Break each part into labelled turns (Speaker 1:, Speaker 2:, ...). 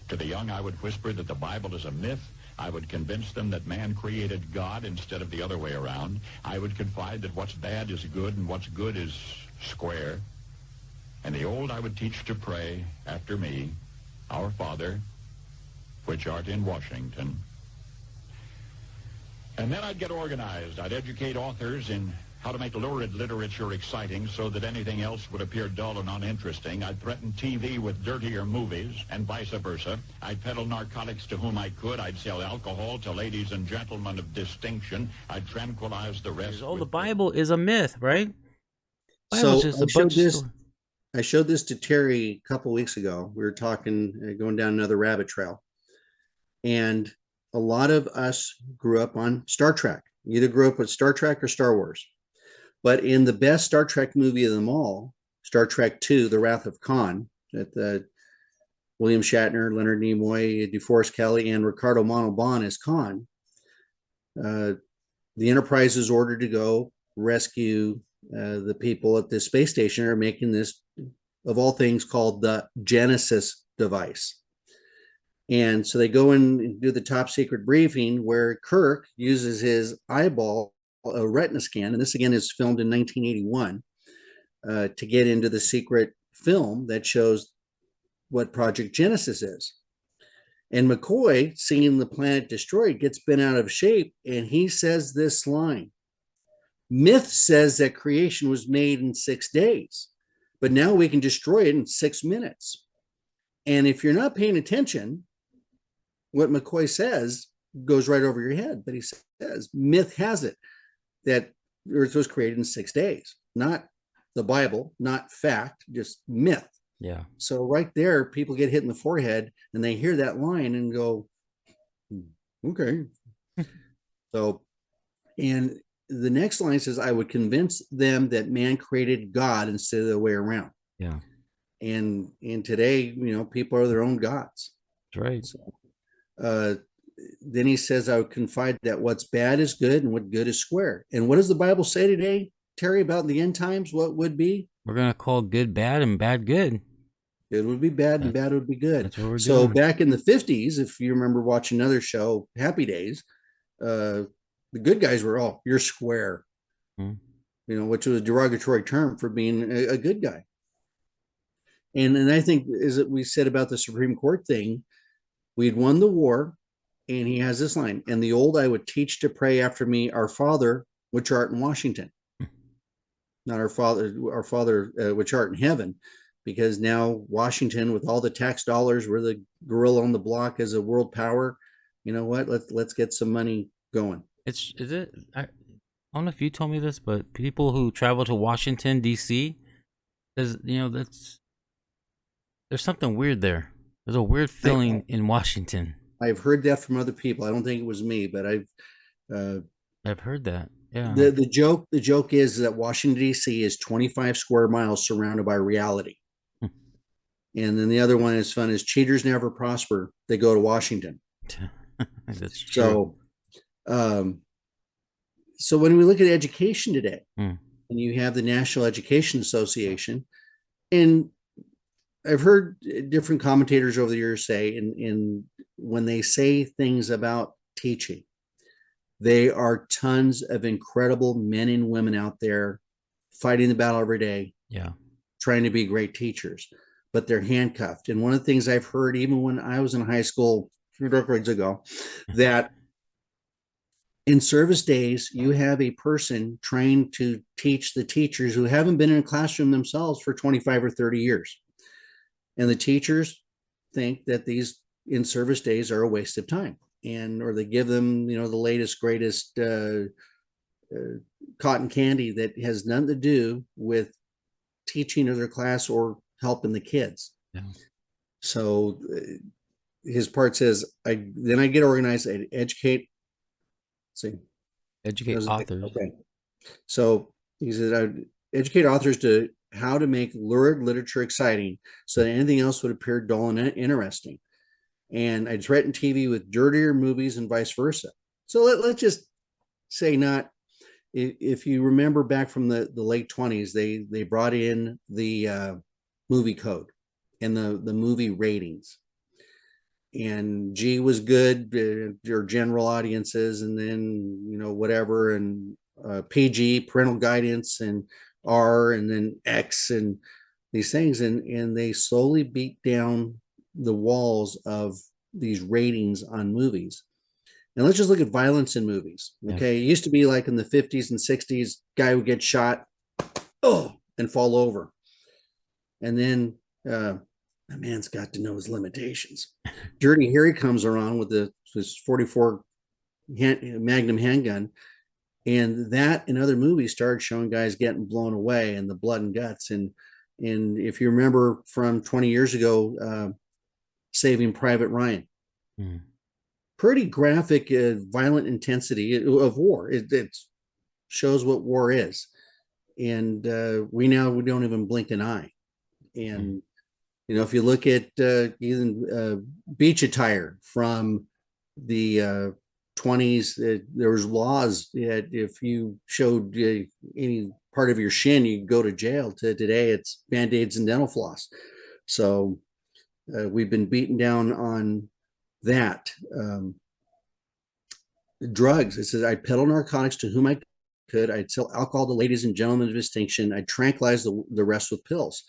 Speaker 1: To the young, I would whisper that the Bible is a myth. I would convince them that man created God instead of the other way around. I would confide that what's bad is good and what's good is square. And the old, I would teach to pray after me, Our Father, which art in Washington. And then I'd get organized. I'd educate authors in how to make lurid literature exciting so that anything else would appear dull and uninteresting. I'd threaten TV with dirtier movies and vice versa. I'd peddle narcotics to whom I could. I'd sell alcohol to ladies and gentlemen of distinction. I'd tranquilize the rest.
Speaker 2: Oh, the Bible is a myth, right?
Speaker 3: So I showed this to Terry a couple weeks ago. We were talking, going down another rabbit trail. And a lot of us grew up on Star Trek. You either grew up with Star Trek or Star Wars. But in the best Star Trek movie of them all, Star Trek II, The Wrath of Khan, that William Shatner, Leonard Nimoy, DeForest Kelley, and Ricardo Montalban as Khan, the Enterprise is ordered to go rescue the people at this space station are making this, of all things, called the Genesis device. And so they go in and do the top secret briefing where Kirk uses his eyeball, a retina scan, and this again is filmed in 1981, to get into the secret film that shows what Project Genesis is. And McCoy, seeing the planet destroyed, gets bent out of shape, and he says this line: myth says that creation was made in 6 days, but now we can destroy it in 6 minutes. And if you're not paying attention, what McCoy says goes right over your head. But he says, myth has it that Earth was created in 6 days, not the Bible, not fact, just myth.
Speaker 2: Yeah.
Speaker 3: So right there, people get hit in the forehead and they hear that line and go, okay. So, and the next line says, I would convince them that man created God instead of the way around.
Speaker 2: Yeah.
Speaker 3: And today, you know, people are their own gods.
Speaker 2: That's right.
Speaker 3: So, then he says, I would confide that what's bad is good and what good is square. And what does the Bible say today, Terry, about the end times? What would be?
Speaker 2: We're going to call good bad and bad good.
Speaker 3: Good would be bad and bad would be good.
Speaker 2: That's what we're
Speaker 3: so
Speaker 2: doing.
Speaker 3: Back in the 50s, if you remember watching another show, Happy Days, the good guys were, oh, you're square, you know, which was a derogatory term for being a good guy. And I think, as we said about the Supreme Court thing, we'd won the war. And he has this line, and the old I would teach to pray after me, Our Father, which art in Washington. Not our Father, which art in heaven, because now Washington, with all the tax dollars, we're the gorilla on the block as a world power. You know what? Let's get some money going.
Speaker 2: I don't know if you told me this, but people who travel to Washington, D.C., there's something weird there. There's a weird feeling in Washington.
Speaker 3: I've heard that from other people. I don't think it was me, but I've
Speaker 2: heard that. Yeah.
Speaker 3: The joke is that Washington D.C. is 25 square miles surrounded by reality. And then the other one is fun is cheaters never prosper. They go to Washington.
Speaker 2: That's true.
Speaker 3: So when we look at education today, and you have the National Education Association, and I've heard different commentators over the years say, in when they say things about teaching, they are tons of incredible men and women out there fighting the battle every day, trying to be great teachers, but they're handcuffed. And one of the things I've heard, even when I was in high school a few decades ago, that in service days, you have a person trying to teach the teachers who haven't been in a classroom themselves for 25 or 30 years. And the teachers think that these in-service days are a waste of time, or they give them, you know, the latest, greatest cotton candy that has nothing to do with teaching of their class or helping the kids.
Speaker 2: Yeah.
Speaker 3: So his part says, I get organized, I educate authors. Okay. So he said, I educate authors to how to make lurid literature exciting so that anything else would appear dull and interesting. And I threaten TV with dirtier movies and vice versa. So let's just say not, if you remember back from the late 20s, they brought in the movie code and the movie ratings. and G was good, or general audiences, and then whatever, and PG, parental guidance, and R, and then X, and these things, and they slowly beat down the walls of these ratings on movies. And let's just look at violence in movies. Okay, yeah. It used to be like in the 50s and 60s, guy would get shot, and fall over, and then that man's got to know his limitations. Dirty Harry comes around with his 44 Magnum handgun, and that in other movies started showing guys getting blown away and the blood and guts. And if you remember from 20 years ago, Saving Private Ryan, pretty graphic, violent intensity of war. It shows what war is, and we don't even blink an eye. And if you look at even beach attire from the 20s, there was laws that if you showed any part of your shin, you go to jail. Today, it's Band-Aids and dental floss. So we've been beaten down on that. Drugs. It says, I peddle narcotics to whom I could. I'd sell alcohol to ladies and gentlemen of distinction. I'd tranquilize the rest with pills.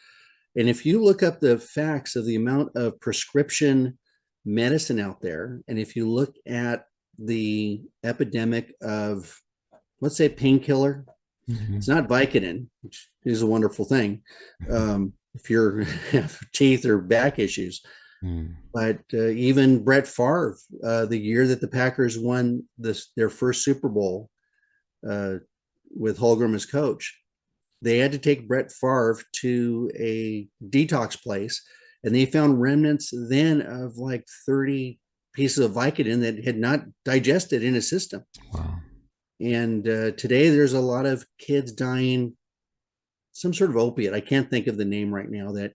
Speaker 3: And if you look up the facts of the amount of prescription medicine out there, and if you look at the epidemic of, let's say, painkiller, it's not Vicodin, which is a wonderful thing if you have teeth or back issues. But even Brett Favre, the year that the Packers won their first Super Bowl with Holmgren as coach, they had to take Brett Favre to a detox place, and they found remnants then of like 30 pieces of Vicodin that had not digested in his system.
Speaker 2: Wow.
Speaker 3: And today there's a lot of kids dying, some sort of opiate. I can't think of the name right now, that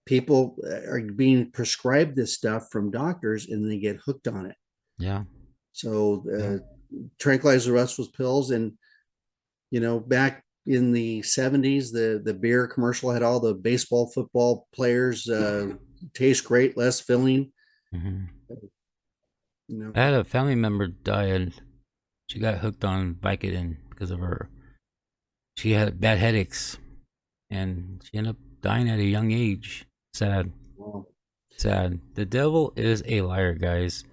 Speaker 3: people are being prescribed this stuff from doctors and they get hooked on it.
Speaker 2: Yeah.
Speaker 3: So tranquilize the rest with pills. And, back in the 70s, the beer commercial had all the baseball, football players taste great, less filling.
Speaker 2: I had a family member die, and she got hooked on Vicodin because of she had bad headaches, and she ended up dying at a young age. Sad.
Speaker 3: Wow.
Speaker 2: Sad. The devil is a liar, guys.